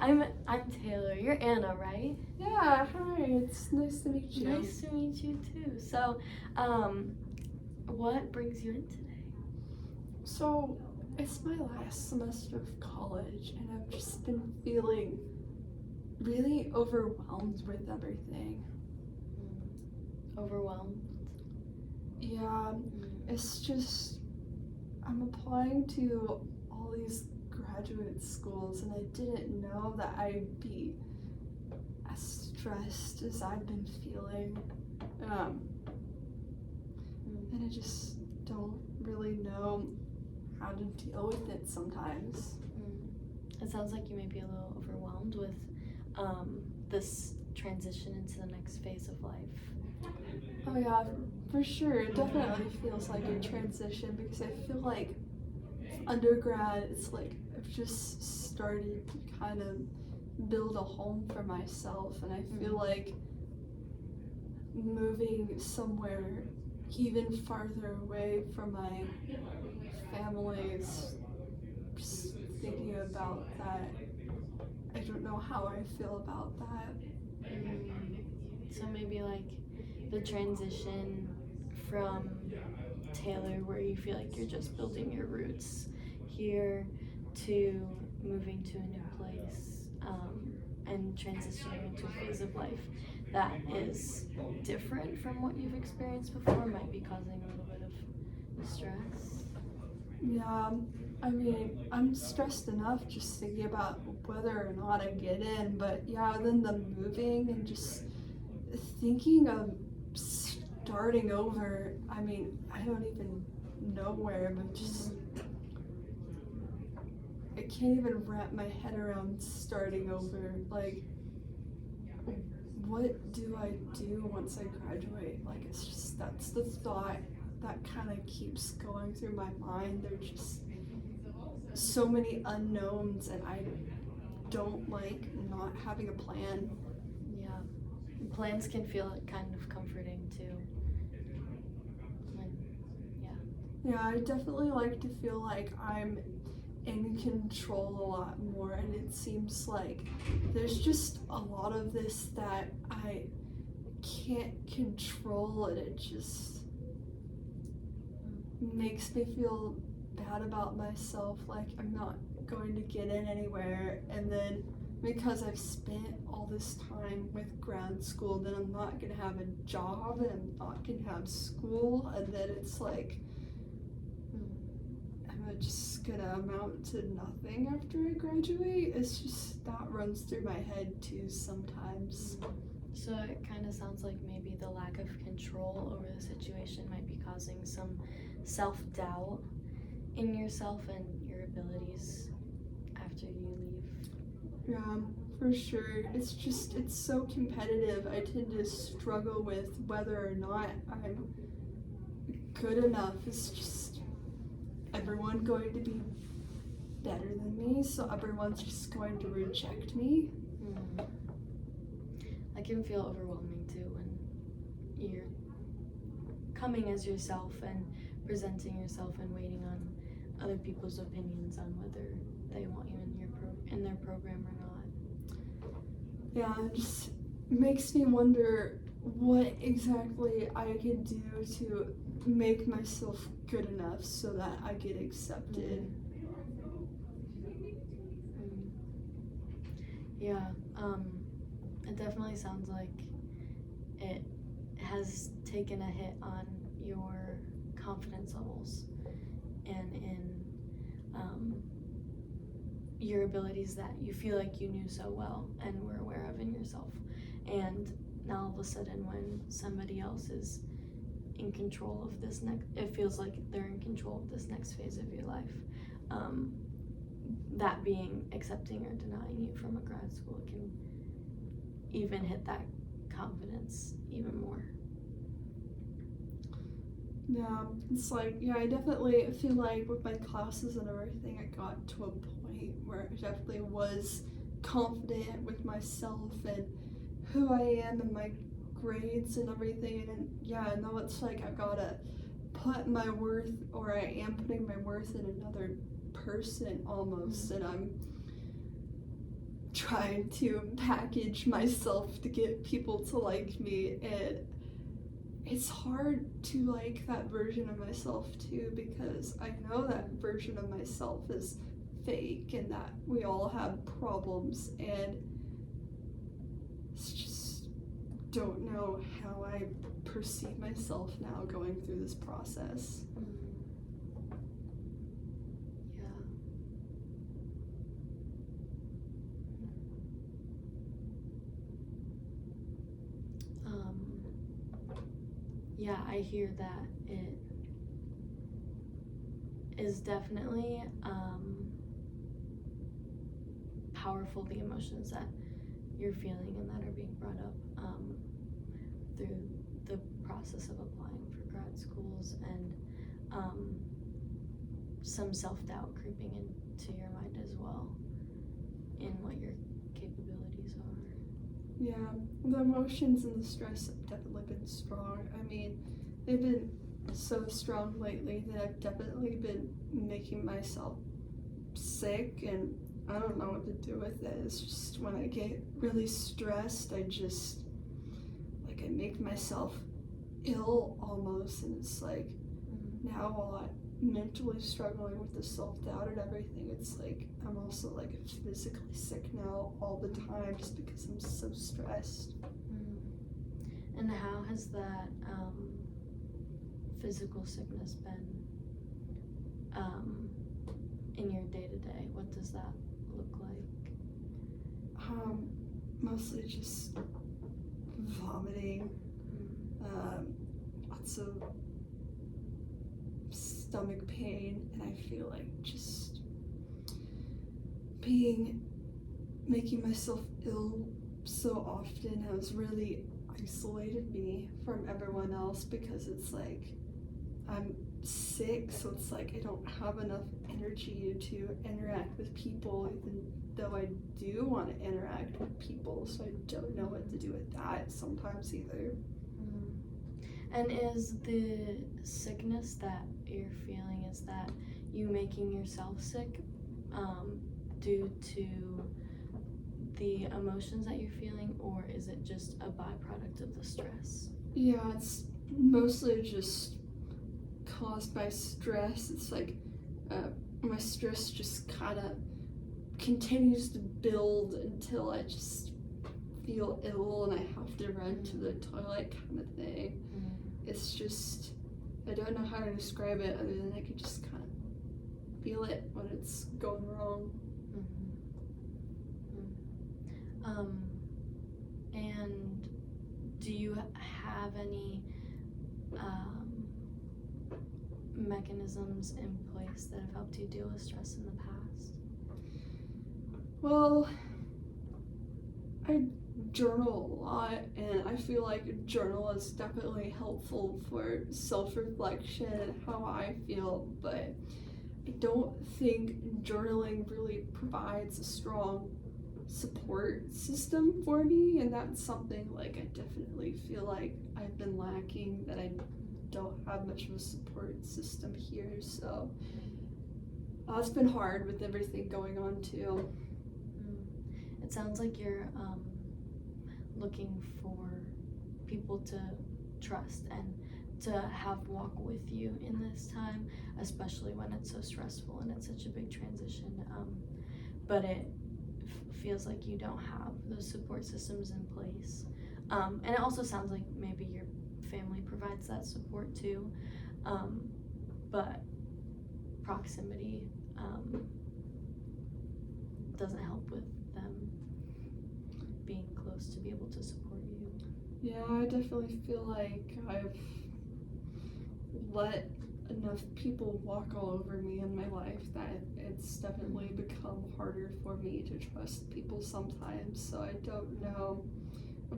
I'm Taylor. You're Anna, right? Yeah, hi. It's nice to meet you. Nice to meet you too. So, what brings you in today? So, it's my last semester of college, and I've just been feeling really overwhelmed with everything. Overwhelmed? Yeah, Mm. it's just, I'm applying to all these graduate schools, and I didn't know that I'd be as stressed as I've been feeling. And I just don't really know how to deal with it sometimes. It sounds like you may be a little overwhelmed with this transition into the next phase of life. Oh yeah, for sure. It definitely feels like a transition because I feel like undergrad, it's like I've just started to kind of build a home for myself, and I feel like moving somewhere even farther away from my family's, just thinking about that, I don't know how I feel about that. So maybe like the transition from Taylor, where you feel like you're just building your roots here, to moving to a new place, and transitioning into a phase of life that is different from what you've experienced before, might be causing a little bit of stress. Yeah, I mean, I'm stressed enough just thinking about whether or not I get in, but yeah, then the moving and just thinking of starting over, I mean, I don't even know where, but just, I can't even wrap my head around starting over. Like, what do I do once I graduate? Like, it's just, that's the thought that kind of keeps going through my mind. There's just so many unknowns, and I don't like not having a plan. Yeah, plans can feel kind of comforting too. Yeah, I definitely like to feel like I'm in control a lot more, and it seems like there's just a lot of this that I can't control, and it just makes me feel bad about myself, like I'm not going to get in anywhere, and then because I've spent all this time with grad school, then I'm not gonna have a job, and I'm not gonna have school, and then it's like I'm just gonna amount to nothing after I graduate. It's just, that runs through my head too sometimes. So it kind of sounds like maybe the lack of control over the situation might be causing some self-doubt in yourself and your abilities after you leave. Yeah, for sure. It's just, it's so competitive. I tend to struggle with whether or not I'm good enough. It's just, everyone going to be better than me, so everyone's just going to reject me. That can feel overwhelming too when you're coming as yourself and presenting yourself and waiting on other people's opinions on whether they want you in their program or not. Yeah, it just makes me wonder what exactly I could do to make myself good enough so that I get accepted. Yeah, it definitely sounds like it has taken a hit on your confidence levels and in your abilities that you feel like you knew so well and were aware of in yourself. And now all of a sudden, when somebody else is in control of this it feels like they're in control of this next phase of your life. That being accepting or denying you from a grad school can even hit that confidence even more. Yeah, it's like, yeah, I definitely feel like with my classes and everything, I got to a point where I definitely was confident with myself and who I am and my grades and everything, and yeah, now it's like I've gotta put my worth, or I am putting my worth in another person almost, and I'm trying to package myself to get people to like me, and it's hard to like that version of myself too, because I know that version of myself is fake and that we all have problems, and it's just don't know how I perceive myself now going through this process. Yeah. Yeah, I hear that it is definitely powerful, the emotions that you're feeling and that are being brought up through the process of applying for grad schools, and some self-doubt creeping into your mind as well in what your capabilities are. Yeah, the emotions and the stress have definitely been strong. I mean, they've been so strong lately that I've definitely been making myself sick, and I don't know what to do with it. It's just when I get really stressed, I make myself ill almost, and it's like now while I'm mentally struggling with the self-doubt and everything, it's like I'm also like physically sick now all the time just because I'm so stressed. And how has that physical sickness been in your day-to-day? What does that look like? Mostly just vomiting, lots of stomach pain, and I feel like just making myself ill so often has really isolated me from everyone else, because it's like I'm sick, so it's like I don't have enough energy to interact with people, even though I do want to interact with people, so I don't know what to do with that sometimes either. And is the sickness that you're feeling, is that you making yourself sick due to the emotions that you're feeling, or is it just a byproduct of the stress? Yeah, it's mostly just caused by stress. It's like my stress just kind of continues to build until I just feel ill and I have to run to the toilet kind of thing. It's just, I don't know how to describe it other than I can just kind of feel it when it's going wrong. And do you have any mechanisms in place that have helped you deal with stress in the past? Well, I journal a lot, and I feel like a journal is definitely helpful for self-reflection and how I feel, but I don't think journaling really provides a strong support system for me, and that's something like I definitely feel like I've been lacking, that I don't have much of a support system here, so it's been hard with everything going on too. It sounds like you're looking for people to trust and to have walk with you in this time, especially when it's so stressful and it's such a big transition, but it feels like you don't have those support systems in place, and it also sounds like maybe your family provides that support too, but proximity doesn't help with them being close to be able to support you. Yeah, I definitely feel like I've let enough people walk all over me in my life that it's definitely become harder for me to trust people sometimes, so I don't know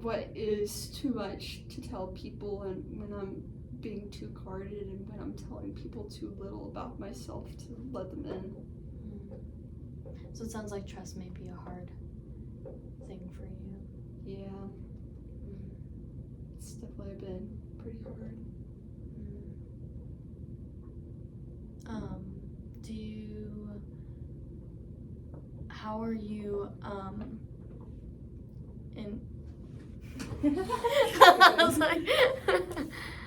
what is too much to tell people and when I'm being too guarded and when I'm telling people too little about myself to let them in. So it sounds like trust may be a hard thing for you. Yeah, it's definitely been pretty hard. How are you I was like,